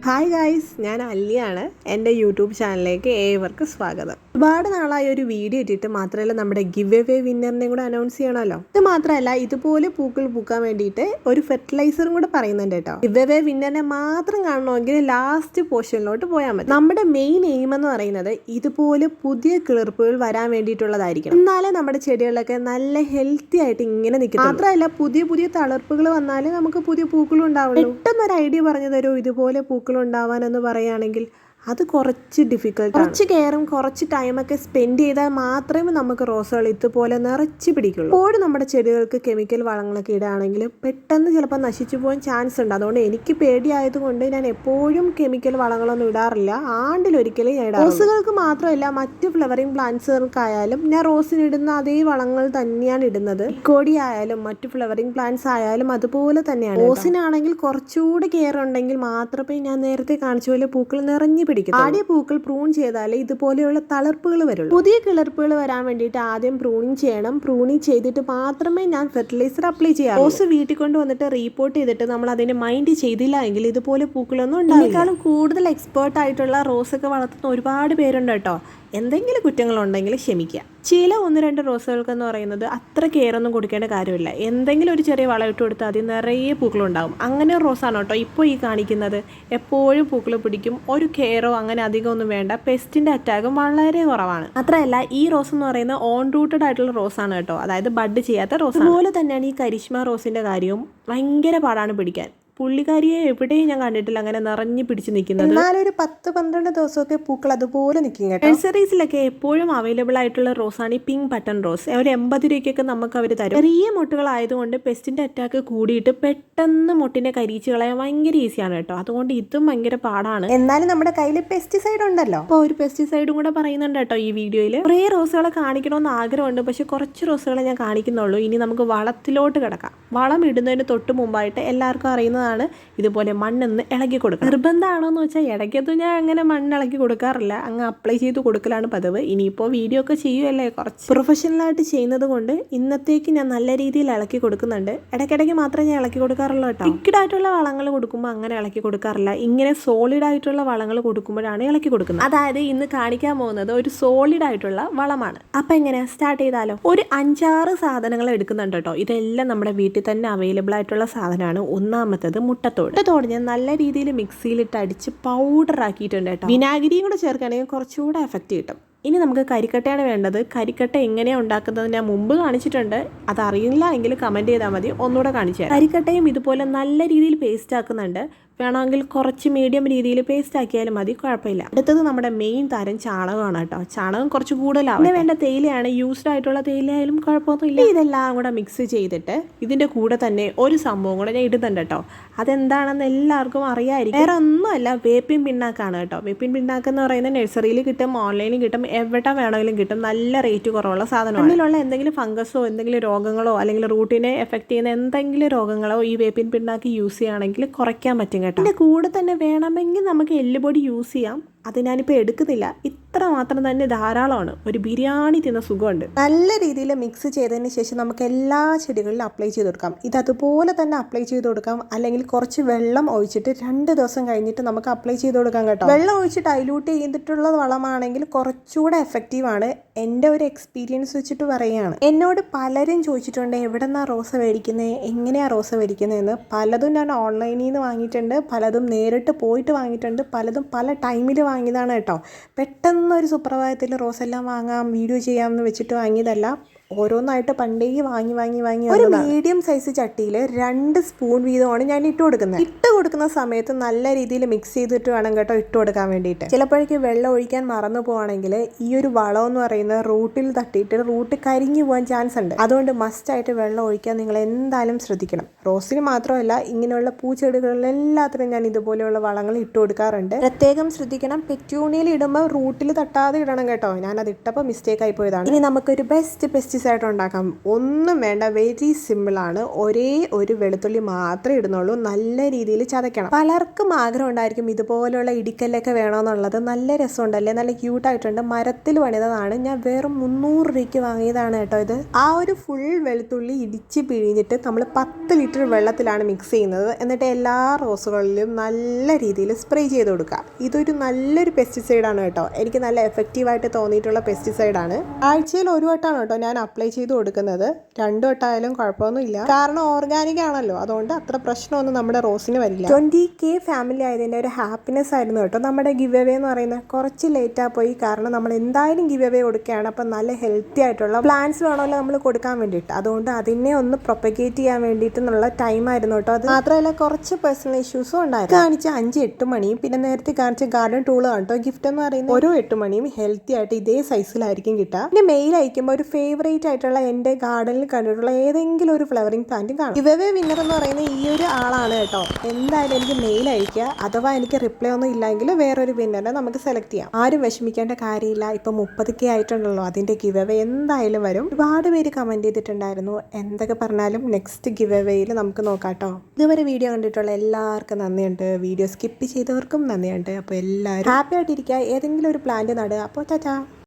Hi guys, ഞാൻ അല്ലിയാണ്. എൻ്റെ YouTube ചാനലിലേക്ക് ഏവർക്കും സ്വാഗതം. ഒരുപാട് നാളായി ഒരു വീഡിയോ ഇട്ടിട്ട് മാത്രമല്ല നമ്മുടെ ഗിവ് അവേ വിന്നറിനെയും കൂടെ അനൗൺസ് ചെയ്യണമല്ലോ. ഇത് മാത്രമല്ല, ഇതുപോലെ പൂക്കൾ പൂക്കാൻ വേണ്ടിയിട്ട് ഒരു ഫെർട്ടിലൈസറും കൂടെ പറയുന്നുണ്ട് കേട്ടോ. ഗിവ് അവേ വിന്നറിനെ മാത്രം കാണണമെങ്കിൽ ലാസ്റ്റ് പോർഷനിലോട്ട് പോയാൽ മതി. നമ്മുടെ മെയിൻ എയിം എന്ന് പറയുന്നത് ഇതുപോലെ പുതിയ കിളിർപ്പുകൾ വരാൻ വേണ്ടിയിട്ടുള്ളതായിരിക്കും. എന്നാലേ നമ്മുടെ ചെടികളൊക്കെ നല്ല ഹെൽത്തി ആയിട്ട് ഇങ്ങനെ നിൽക്കും. മാത്രമല്ല, പുതിയ പുതിയ തളിർപ്പുകൾ വന്നാലേ നമുക്ക് പുതിയ പൂക്കളും ഉണ്ടാവുള്ളൂ. പെട്ടെന്നൊരു ഐഡിയ പറഞ്ഞു തരൂ ഇതുപോലെ പൂക്കൾ ഉണ്ടാവാനെന്ന് പറയുകയാണെങ്കിൽ അത് കുറച്ച് ഡിഫിക്കൽട്ട്. കുറച്ച് കെയറും കുറച്ച് ടൈമൊക്കെ സ്പെൻഡ് ചെയ്താൽ മാത്രമേ നമുക്ക് റോസുകൾ ഇതുപോലെ നിറച്ച് പിടിക്കുള്ളൂ. എപ്പോഴും നമ്മുടെ ചെടികൾക്ക് കെമിക്കൽ വളങ്ങളൊക്കെ ഇടുകയാണെങ്കിൽ പെട്ടെന്ന് ചിലപ്പോൾ നശിച്ചു പോകാൻ ചാൻസ് ഉണ്ട്. അതുകൊണ്ട് എനിക്ക് പേടിയായതുകൊണ്ട് ഞാൻ എപ്പോഴും കെമിക്കൽ വളങ്ങളൊന്നും ഇടാറില്ല. ആണ്ടിലൊരിക്കലും ഞാൻ ഇടാം. റോസുകൾക്ക് മാത്രമല്ല, മറ്റ് ഫ്ലവറിങ് പ്ലാന്റ്സുകൾക്കായാലും ഞാൻ റോസിനിടുന്ന അതേ വളങ്ങൾ തന്നെയാണ് ഇടുന്നത്. കോടി ആയാലും മറ്റു ഫ്ലവറിങ് പ്ലാന്റ്സ് ആയാലും അതുപോലെ തന്നെയാണ്. റോസിനാണെങ്കിൽ കുറച്ചുകൂടി കെയർ ഉണ്ടെങ്കിൽ മാത്രമേ ഞാൻ നേരത്തെ കാണിച്ച പോലെ പൂക്കൾ നിറഞ്ഞു ആദ്യ പൂക്കൾ പ്രൂൺ ചെയ്താലേ ഇതുപോലെയുള്ള തളിർപ്പുകൾ വരുള്ളൂ. പുതിയ കിളിർപ്പുകൾ വരാൻ വേണ്ടിയിട്ട് ആദ്യം പ്രൂണിങ് ചെയ്യണം. പ്രൂണിങ് ചെയ്തിട്ട് മാത്രമേ ഞാൻ ഫെർട്ടിലൈസർ അപ്ലൈ ചെയ്യാം. റോസ് വീട്ടിൽ കൊണ്ടുവന്നിട്ട് റിപ്പോർട്ട് ചെയ്തിട്ട് നമ്മൾ അതിനെ മൈൻഡ് ചെയ്തില്ല എങ്കിൽ ഇതുപോലെ പൂക്കളൊന്നും ഉണ്ടാവില്ല. കൂടുതൽ എക്സ്പേർട്ട് ആയിട്ടുള്ള റോസൊക്കെ വളർത്തുന്ന ഒരുപാട് പേരുണ്ട് കേട്ടോ. എന്തെങ്കിലും കുറ്റങ്ങളുണ്ടെങ്കിൽ ക്ഷമിക്കുക. ചില 1-2 റോസുകൾക്കെന്ന് പറയുന്നത് അത്ര കെയർ ഒന്നും കൊടുക്കേണ്ട കാര്യമില്ല. എന്തെങ്കിലും ഒരു ചെറിയ വളം ഇട്ട് കൊടുത്താൽ അതിൽ നിറയെ പൂക്കളുണ്ടാകും. അങ്ങനെ ഒരു റോസാണ് കേട്ടോ ഇപ്പോൾ ഈ കാണിക്കുന്നത്. എപ്പോഴും പൂക്കൾ പിടിക്കും. ഒരു കെയറോ അങ്ങനെ അധികം ഒന്നും വേണ്ട. പെസ്റ്റിൻ്റെ അറ്റാക്കും വളരെ കുറവാണ്. മാത്രമല്ല, ഈ റോസ് എന്ന് പറയുന്നത് ഓൺ റൂട്ടഡ് ആയിട്ടുള്ള റോസാണ് കേട്ടോ. അതായത് ബഡ് ചെയ്യാത്ത റോസ്. അതുപോലെ തന്നെയാണ് ഈ കരിഷ്മ റോസിൻ്റെ കാര്യവും. ഭയങ്കര പാടാണ് പിടിക്കാൻ. പുള്ളിക്കാരിയെ എവിടെയും ഞാൻ കണ്ടിട്ടില്ല അങ്ങനെ നിറഞ്ഞു പിടിച്ച് നിൽക്കുന്നത്. എന്നാലൊരു 10-12 ദിവസമൊക്കെ പൂക്കൾ അതുപോലെ നിൽക്കും കേട്ടോ. നഴ്സറീസിലൊക്കെ എപ്പോഴും അവൈലബിൾ ആയിട്ടുള്ള റോസാണ് ഈ പിങ്ക് ബട്ടൺ റോസ്. ഒരു 80 രൂപയ്ക്കൊക്കെ നമുക്ക് അവർ തരും. ചെറിയ മുട്ടുകളായതുകൊണ്ട് പെസ്റ്റിന്റെ അറ്റാക്ക് കൂടിയിട്ട് പെട്ടെന്ന് മുട്ടിനെ കരിയിച്ച് കളയാൻ ഭയങ്കര ഈസിയാണ് കേട്ടോ. അതുകൊണ്ട് ഇതും ഭയങ്കര പാടാണ്. എന്നാലും നമ്മുടെ കയ്യിൽ പെസ്റ്റിസൈഡ് ഉണ്ടല്ലോ. അപ്പോൾ ഒരു പെസ്റ്റിസൈഡും കൂടെ പറയുന്നുണ്ട് കേട്ടോ ഈ വീഡിയോയിൽ. കുറേ റോസുകളെ കാണിക്കണമെന്ന് ആഗ്രഹമുണ്ട്, പക്ഷെ കുറച്ച് റോസുകളെ ഞാൻ കാണിക്കുന്നുള്ളൂ. ഇനി നമുക്ക് വളത്തിലോട്ട് കിടക്കാം. വളം ഇടുന്നതിന് തൊട്ട് മുമ്പായിട്ട് എല്ലാവർക്കും അറിയുന്നത് ഇതുപോലെ മണ്ണൊന്ന് ഇളക്കി കൊടുക്കുക. നിർബന്ധമാണോ എന്ന് വെച്ചാൽ ഇടയ്ക്കത്തും ഞാൻ അങ്ങനെ മണ്ണ് ഇളക്കി കൊടുക്കാറില്ല. അങ്ങ് അപ്ലൈ ചെയ്ത് കൊടുക്കലാണ് പതിവ്. ഇനിയിപ്പോൾ വീഡിയോ ഒക്കെ ചെയ്യുമല്ലേ, കുറച്ച് പ്രൊഫഷണലായിട്ട് ചെയ്യുന്നത് കൊണ്ട് ഇന്നത്തേക്ക് ഞാൻ നല്ല രീതിയിൽ ഇളക്കി കൊടുക്കുന്നുണ്ട്. ഇടയ്ക്കിടയ്ക്ക് മാത്രമേ ഞാൻ ഇളക്കി കൊടുക്കാറുള്ളൂ കേട്ടോ. ലിക്വിഡ് ആയിട്ടുള്ള വളങ്ങൾ കൊടുക്കുമ്പോൾ അങ്ങനെ ഇളക്കി കൊടുക്കാറില്ല. ഇങ്ങനെ സോളിഡ് ആയിട്ടുള്ള വളങ്ങൾ കൊടുക്കുമ്പോഴാണ് ഇളക്കി കൊടുക്കുന്നത്. അതായത് ഇന്ന് കാണിക്കാൻ പോകുന്നത് ഒരു സോളിഡ് ആയിട്ടുള്ള വളമാണ്. അപ്പം എങ്ങനെയാ സ്റ്റാർട്ട് ചെയ്താലോ? ഒരു 5-6 സാധനങ്ങൾ എടുക്കുന്നുണ്ട് കേട്ടോ. ഇതെല്ലാം നമ്മുടെ വീട്ടിൽ തന്നെ അവൈലബിൾ ആയിട്ടുള്ള സാധനമാണ്. ഒന്നാമത്തത് മുട്ടത്തോട് ഞാൻ നല്ല രീതിയിൽ മിക്സിയിലിട്ട് അടിച്ച് പൗഡർ ആക്കിയിട്ടുണ്ട് കേട്ടോ. വിനാഗിരിയും കൂടെ ചേർക്കുകയാണെങ്കിൽ കുറച്ചുകൂടെ എഫക്റ്റ് കിട്ടും. ഇനി നമുക്ക് കരിക്കട്ടയാണ് വേണ്ടത്. കരിക്കട്ട എങ്ങനെയാണ് ഉണ്ടാക്കുന്നത് ഞാൻ മുമ്പ് കാണിച്ചിട്ടുണ്ട്. അതറിയില്ല എങ്കിൽ കമൻറ്റ് ചെയ്താൽ മതി, ഒന്നുകൂടെ കാണിച്ചു തരാം. കരിക്കട്ടയും ഇതുപോലെ നല്ല രീതിയിൽ പേസ്റ്റ് ആക്കുന്നുണ്ട്. വേണമെങ്കിൽ കുറച്ച് മീഡിയം രീതിയിൽ പേസ്റ്റ് ആക്കിയാലും മതി, കുഴപ്പമില്ല. അടുത്തത് നമ്മുടെ മെയിൻ താരം ചാണകമാണ് കേട്ടോ. ചാണകം കുറച്ച് കൂടുതലാവും. പിന്നെ വേണ്ട തേയിലയാണ്. യൂസ്ഡ് ആയിട്ടുള്ള തേയിലയായാലും കുഴപ്പമൊന്നുമില്ല. ഇതെല്ലാം കൂടെ മിക്സ് ചെയ്തിട്ട് ഇതിൻ്റെ കൂടെ തന്നെ ഒരു സംഭവം കൂടെ ഞാൻ ഇടുന്നുണ്ട് കേട്ടോ. അതെന്താണെന്ന് എല്ലാവർക്കും അറിയാമായിരിക്കും. വേറെ ഒന്നുമല്ല, വേപ്പിൻ പിണ്ണാക്കാണ് കേട്ടോ. വേപ്പിൻ പിണ്ണാക്ക് എന്ന് പറയുന്നത് നഴ്സറിയിൽ കിട്ടും, ഓൺലൈനിൽ കിട്ടും, എവിടെ വേണമെങ്കിലും കിട്ടും. നല്ല റേറ്റ് കുറവുള്ള സാധനമാണ്. അതിലുള്ള എന്തെങ്കിലും ഫംഗസോ എന്തെങ്കിലും രോഗങ്ങളോ അല്ലെങ്കിൽ റൂട്ടിനെ എഫക്ട് ചെയ്യുന്ന എന്തെങ്കിലും രോഗങ്ങളോ ഈ വേപ്പിൻ പിണ്ണാക്ക് യൂസ് ചെയ്യുകയാണെങ്കിൽ കുറയ്ക്കാൻ പറ്റും. ഇതിന്റെ കൂടെ തന്നെ വേണമെങ്കിൽ നമുക്ക് എല്ലുപൊടി യൂസ് ചെയ്യാം. അത് ഞാനിപ്പോൾ എടുക്കുന്നില്ല. ഇത്ര മാത്രം തന്നെ ധാരാളമാണ്. ഒരു ബിരിയാണി തിന്ന സുഖമുണ്ട്. നല്ല രീതിയിൽ മിക്സ് ചെയ്തതിന് ശേഷം നമുക്ക് എല്ലാ ചെടികളിലും അപ്ലൈ ചെയ്ത് കൊടുക്കാം. ഇത് അതുപോലെ തന്നെ അപ്ലൈ ചെയ്ത് കൊടുക്കാം. അല്ലെങ്കിൽ കുറച്ച് വെള്ളം ഒഴിച്ചിട്ട് 2 ദിവസം കഴിഞ്ഞിട്ട് നമുക്ക് അപ്ലൈ ചെയ്ത് കൊടുക്കാം കേട്ടോ. വെള്ളം ഒഴിച്ച് ഡൈലൂട്ട് ചെയ്തിട്ടുള്ള വളമാണെങ്കിൽ കുറച്ചുകൂടെ എഫക്റ്റീവാണ്. എൻ്റെ ഒരു എക്സ്പീരിയൻസ് വെച്ചിട്ട് പറയുകയാണ്. എന്നോട് പലരും ചോദിച്ചിട്ടുണ്ട് എവിടെ നിന്നാണ് റോസ മേടിക്കുന്നത്, എങ്ങനെയാണ് റോസ മേടിക്കുന്നതെന്ന്. പലതും ഞാൻ ഓൺലൈനിൽ നിന്ന് വാങ്ങിയിട്ടുണ്ട്, പലതും നേരിട്ട് പോയിട്ട് വാങ്ങിയിട്ടുണ്ട്, പലതും പല ടൈമിൽ വാങ്ങിയതാണ് കേട്ടോ. പെട്ടെന്നൊരു സുപ്രഭാതത്തിൽ റോസെല്ലാം വാങ്ങാം വീഡിയോ ചെയ്യാമെന്ന് വെച്ചിട്ട് വാങ്ങിയതല്ല. ഓരോന്നായിട്ട് പണ്ടേ വാങ്ങി ഒരു മീഡിയം സൈസ് ചട്ടിയിൽ 2 സ്പൂൺ വീതമാണ് ഞാൻ ഇട്ട് കൊടുക്കുന്നത്. ഇട്ട് കൊടുക്കുന്ന സമയത്ത് നല്ല രീതിയിൽ മിക്സ് ചെയ്തിട്ട് വേണം കേട്ടോ ഇട്ട് കൊടുക്കാൻ വേണ്ടിയിട്ട്. ചിലപ്പോഴേക്ക് വെള്ളം ഒഴിക്കാൻ മറന്നു പോവാണെങ്കിൽ ഈ ഒരു വളം എന്ന് പറയുന്നത് റൂട്ടിൽ തട്ടിയിട്ട് റൂട്ട് കരിഞ്ഞു പോകാൻ ചാൻസ് ഉണ്ട്. അതുകൊണ്ട് മസ്റ്റായിട്ട് വെള്ളം ഒഴിക്കാൻ നിങ്ങൾ എന്തായാലും ശ്രദ്ധിക്കണം. റോസിന് മാത്രമല്ല, ഇങ്ങനെയുള്ള പൂച്ചെടികളിലെല്ലാത്തിനും ഞാൻ ഇതുപോലെയുള്ള വളങ്ങൾ ഇട്ട് കൊടുക്കാറുണ്ട്. പ്രത്യേകം ശ്രദ്ധിക്കണം. പെറ്റൂണിയയിൽ ഇടുമ്പോൾ റൂട്ടിൽ തട്ടാതെ ഇടണം കേട്ടോ. ഞാനത് ഇട്ടപ്പോൾ മിസ്റ്റേക്ക് ആയി പോയതാണ്. ഇനി നമുക്കൊരു ബെസ്റ്റ് പെസ്റ്റിസൈഡ് ഉണ്ടാക്കാം. ഒന്നും വേണ്ട, വെരി സിമ്പിളാണ്. ഒരേ ഒരു വെളുത്തുള്ളി മാത്രമേ ഇടുന്നുള്ളൂ. നല്ല രീതിയിൽ ചതയ്ക്കണം. പലർക്കും ആഗ്രഹം ഉണ്ടായിരിക്കും ഇതുപോലുള്ള ഇടിക്കല്ലൊക്കെ വേണമെന്നുള്ളത്. നല്ല രസമുണ്ടല്ലേ, നല്ല ക്യൂട്ടായിട്ടുണ്ട്. മരത്തിൽ പണിതതാണ്. ഞാൻ വെറും 300 രൂപയ്ക്ക് വാങ്ങിയതാണ് കേട്ടോ ഇത്. ആ ഒരു ഫുൾ വെളുത്തുള്ളി ഇടിച്ച് പിഴിഞ്ഞിട്ട് നമ്മൾ 10 ലിറ്റർ വെള്ളത്തിലാണ് മിക്സ് ചെയ്യുന്നത്. എന്നിട്ട് എല്ലാ റോസുകളിലും നല്ല രീതിയിൽ സ്പ്രേ ചെയ്ത് കൊടുക്കുക. ഇതൊരു നല്ലൊരു പെസ്റ്റിസൈഡാണ് കേട്ടോ. എനിക്ക് നല്ല എഫക്റ്റീവായിട്ട് തോന്നിയിട്ടുള്ള പെസ്റ്റിസൈഡാണ്. ആഴ്ചയിൽ ഒരു വട്ടമാണ് കേട്ടോ ഞാൻ അപ്ലൈ ചെയ്ത് കൊടുക്കുന്നത്. 2 വട്ടമായാലും കുഴപ്പമൊന്നുമില്ല. കാരണം ഓർഗാനിക് ആണല്ലോ, അതുകൊണ്ട് അത്ര പ്രശ്നമൊന്നും നമ്മുടെ റോസിന് വരില്ല. 20K ഫാമിലി ആയതിൻ്റെ ഒരു ഹാപ്പിനെസ് ആയിരുന്നു കേട്ടോ നമ്മുടെ ഗിവ് അവേ എന്ന് പറയുന്നത്. കുറച്ച് ലേറ്റായി പോയി, കാരണം നമ്മൾ എന്തായാലും ഗിവ് അവേ കൊടുക്കുകയാണ്. അപ്പം നല്ല ഹെൽത്തി ആയിട്ടുള്ള പ്ലാന്റ്സ് വേണമല്ലോ നമ്മൾ കൊടുക്കാൻ വേണ്ടിയിട്ട്. അതുകൊണ്ട് അതിനെ ഒന്ന് പ്രൊപ്പഗേറ്റ് ചെയ്യാൻ വേണ്ടിയിട്ടുള്ള ടൈം ആയിരുന്നു കേട്ടോ. അത് മാത്രമല്ല കുറച്ച് പേഴ്സണൽ ഇഷ്യൂസും ഉണ്ടായിരുന്നു. കാണിച്ച 5-8 മണിയും പിന്നെ നേരത്തെ കാണിച്ച ഗാർഡൻ ടൂള് കേട്ടോ. ഗിഫ്റ്റ് എന്ന് പറയുന്നത് ഓരോ 8 മണിയും ഹെൽത്തി ആയിട്ട് ഇതേ സൈസിലായിരിക്കും കിട്ടുക. പിന്നെ മെയിൽ അയക്കുമ്പോൾ ഒരു ഫേവറേറ്റ് ആയിട്ടുള്ള എൻ്റെ ഗാർഡനിൽ കണ്ടിട്ടുള്ള ഏതെങ്കിലും ഒരു ഫ്ലവറിംഗ് പ്ലാന്റും കാണും. ഗിവ് അവേ വിന്നർ എന്ന് പറയുന്നത് ഈ ഒരു ആളാണ് കേട്ടോ. എന്തായാലും എനിക്ക് മെയിൽ അയക്കുക. അഥവാ എനിക്ക് റിപ്ലൈ ഒന്നും ഇല്ലെങ്കിൽ വേറൊരു വിന്നറിനെ നമുക്ക് സെലക്ട് ചെയ്യാം. ആരും വിഷമിക്കേണ്ട കാര്യമില്ല. ഇപ്പം 30K ആയിട്ടുണ്ടല്ലോ, അതിൻ്റെ ഗിവ് അവേ എന്തായാലും വരും. ഒരുപാട് പേര് കമൻറ്റ് ചെയ്തിട്ടുണ്ടായിരുന്നു. എന്തൊക്കെ പറഞ്ഞാലും നെക്സ്റ്റ് ഗിവ് അവേയിൽ നമുക്ക് നോക്കാം കേട്ടോ. ഇതുവരെ വീഡിയോ കണ്ടിട്ടുള്ള എല്ലാവർക്കും നന്ദിയുണ്ട്. വീഡിയോ സ്കിപ്പ് ചെയ്തവർക്കും നന്ദിയുണ്ട്. അപ്പോൾ എല്ലാവരും ഹാപ്പി ആയിട്ടിരിക്കുക. ഏതെങ്കിലും ഒരു പ്ലാന്റ് നടുക. അപ്പോൾ ടാറ്റാ.